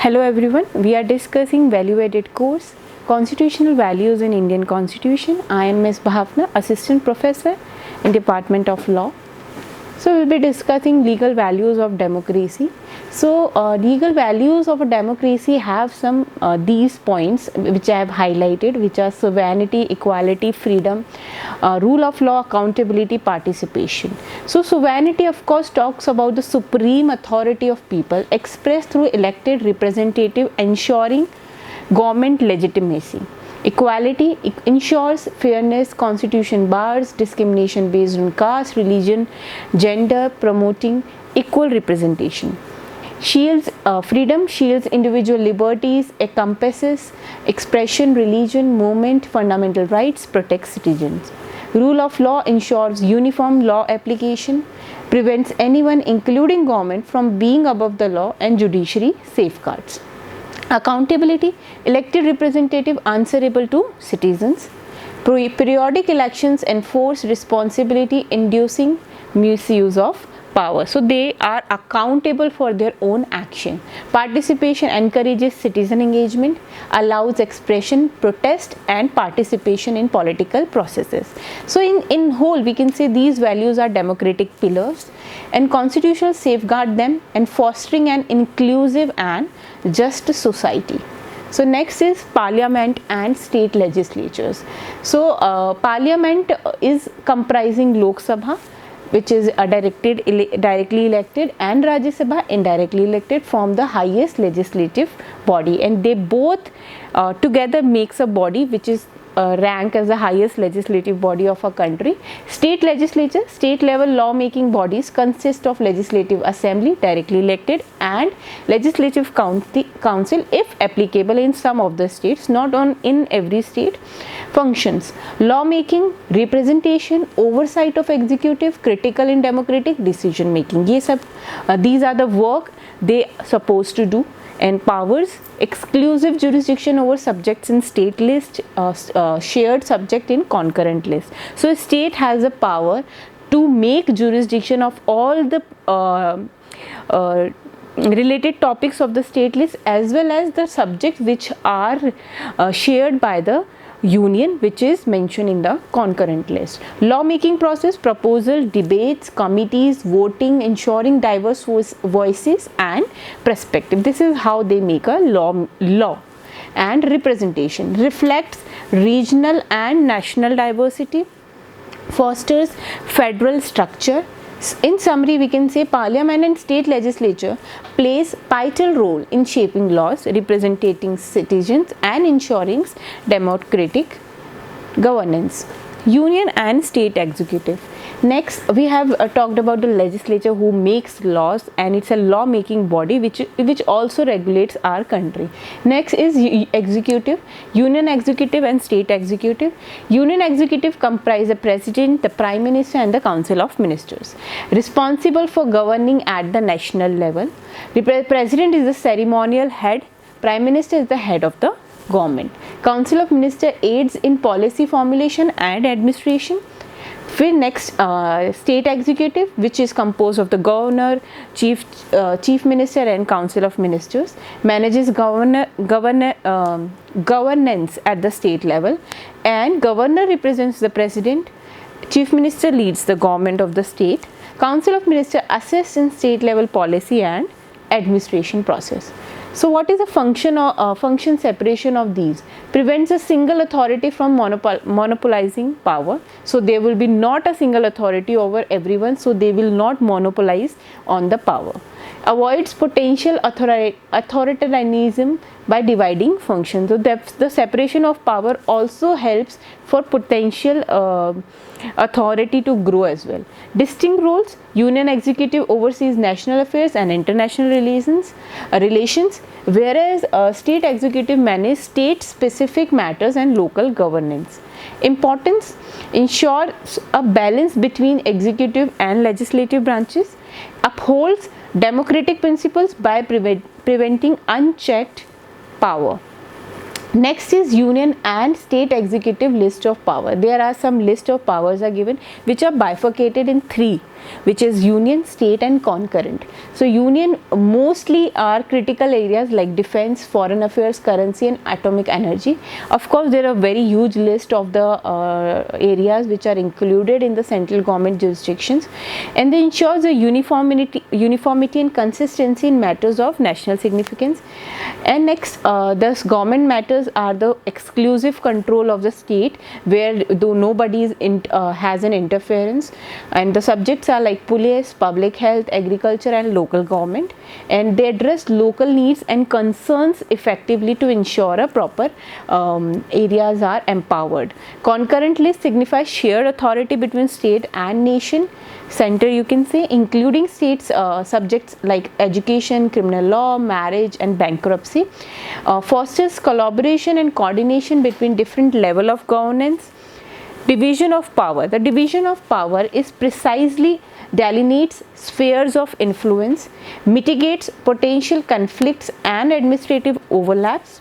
Hello everyone, we are discussing value added course Constitutional Values in Indian Constitution. I am Ms. Bhavna, Assistant Professor in Department of Law. So we will be discussing legal values of democracy. So legal values of a democracy have some these points which I have highlighted, which are sovereignty, equality, freedom, rule of law, accountability, participation. So sovereignty of course talks about the supreme authority of people expressed through elected representative ensuring government legitimacy. Equality ensures fairness, constitution bars discrimination based on caste, religion, gender, promoting equal representation. Shields freedom, shields individual liberties, encompasses expression, religion, movement, fundamental rights, protects citizens. Rule of law ensures uniform law application, prevents anyone including government from being above the law, and judiciary safeguards. Accountability, elected representative answerable to citizens. Periodic elections enforce responsibility, inducing misuse of power. So they are accountable for their own action. Participation encourages citizen engagement, allows expression, protest and participation in political processes. So in whole we can say these values are democratic pillars and constitution safeguard them and fostering an inclusive and just society. So next is parliament and state legislatures. So parliament is comprising Lok Sabha, which is directly elected, and Rajya Sabha indirectly elected, from the highest legislative body, and they both together makes a body which is rank as the highest legislative body of a country. State legislature, state level law making bodies consist of legislative assembly directly elected and legislative council if applicable in some of the states, not in every state. Functions: law making, representation, oversight of executive, critical in democratic decision making. These are the work they supposed to do. And powers: exclusive jurisdiction over subjects in state list, shared subject in concurrent list. So a state has a power to make jurisdiction of all the related topics of the state list as well as the subjects which are shared by the union, which is mentioned in the concurrent list. Law making process: proposal, debates, committees, voting, ensuring diverse voices and perspective. This is how they make a law. And representation reflects regional and national diversity, fosters federal structure. In summary, we can say parliament and state legislature plays vital role in shaping laws, representing citizens and ensuring democratic governance. Union and state executive. Next, we have talked about the legislature who makes laws, and it's a law making body which also regulates our country. Next is executive, union executive and state executive. Union executive comprise the president, the prime minister and the council of ministers, responsible for governing at the national level. The president is the ceremonial head, prime minister is the head of the government. Council of ministers aids in policy formulation and administration. Next, state executive, which is composed of the governor, chief minister and council of ministers, manages governance at the state level, and governor represents the president. Chief minister leads the government of the state. Council of ministers assists in state level policy and administration process. So what is the function separation of these? Prevents a single authority from monopolizing power. So there will be not a single authority over everyone, so they will not monopolize on the power. Avoids potential authoritarianism by dividing functions. So the separation of power also helps for potential authority to grow as well. Distinct roles: union executive oversees national affairs and international relations, whereas state executive manages state specific matters and local governance. Importance: ensures a balance between executive and legislative branches, upholds democratic principles by preventing unchecked power. Next is union and state executive list of power. There are some list of powers are given which are bifurcated in three which is union, state and concurrent. So union mostly are critical areas like defense, foreign affairs, currency and atomic energy. Of course, there are very huge list of the areas which are included in the central government jurisdictions, and they ensures the uniformity and consistency in matters of national significance. And next, thus government matters are the exclusive control of the state, where though nobody has an interference, and the subjects are like police, public health, agriculture and local government, and they address local needs and concerns effectively to ensure a proper areas are empowered. Concurrent list signifies shared authority between state and nation. Center, you can say, including states subjects like education, criminal law, marriage and bankruptcy. Fosters collaboration and coordination between different level of governance. Division of power. The division of power is precisely delineates spheres of influence, mitigates potential conflicts and administrative overlaps,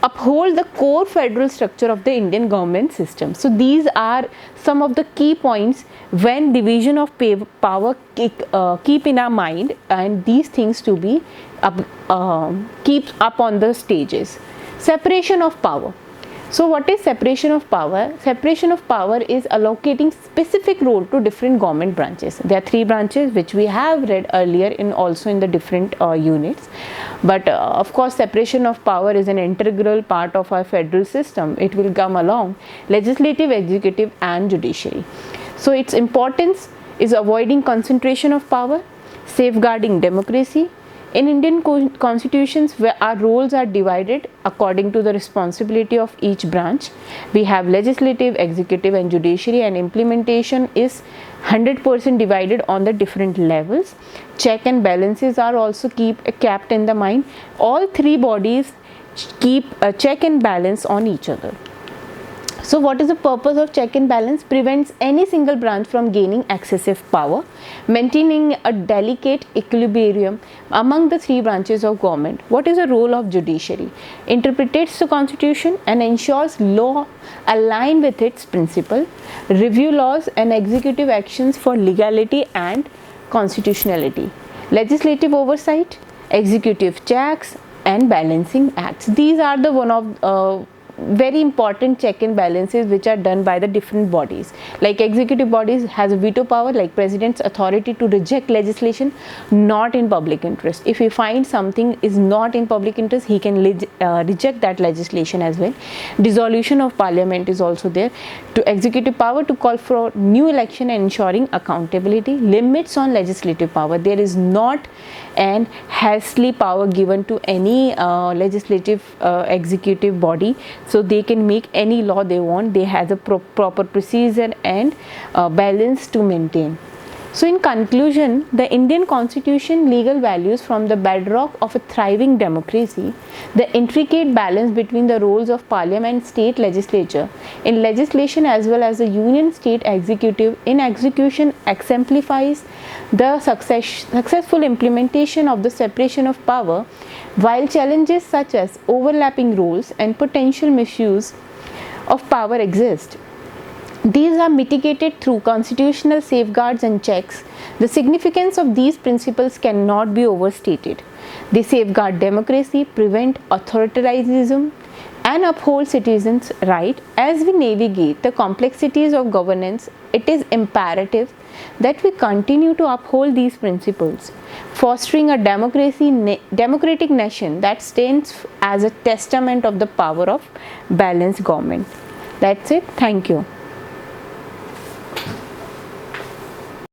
uphold the core federal structure of the Indian government system. So these are some of the key points when division of power keep in our mind, and these things to be keep up on the stages. Separation of power. So what is separation of power? Separation of power is allocating specific role to different government branches. There are 3 branches which we have read earlier in also in the different units. But of course, separation of power is an integral part of our federal system. It will come along legislative, executive and judiciary. So its importance is avoiding concentration of power, safeguarding democracy. In Indian constitutions, where our roles are divided according to the responsibility of each branch, we have legislative, executive and judiciary, and implementation is 100% divided on the different levels. Check and balances are also kept in the mind. All 3 bodies keep a check and balance on each other. So what is the purpose of check and balance? Prevents any single branch from gaining excessive power, maintaining a delicate equilibrium among the 3 branches of government. What is the role of judiciary? Interprets the constitution and ensures law align with its principle, review laws and executive actions for legality and constitutionality. Legislative oversight, executive checks and balancing acts. These are the one of very important check and balances which are done by the different bodies. Like executive bodies has a veto power, like president's authority to reject legislation not in public interest. If he finds something is not in public interest, he can reject that legislation as well. Dissolution of parliament is also there. To executive power to call for new election and ensuring accountability. Limits on legislative power. There is not an hastily power given to any legislative executive body, so they can make any law they want. They have a proper procedure and balance to maintain. So in conclusion, the Indian constitution legal values from the bedrock of a thriving democracy, the intricate balance between the roles of parliament and state legislature in legislation as well as the union state executive in execution exemplifies the successful implementation of the separation of power, while challenges such as overlapping roles and potential misuse of power exist. These are mitigated through constitutional safeguards and checks. The significance of these principles cannot be overstated. They safeguard democracy, prevent authoritarianism, and uphold citizens' rights. As we navigate the complexities of governance, it is imperative that we continue to uphold these principles, fostering a democratic nation that stands as a testament of the power of balanced government. That's it. Thank you.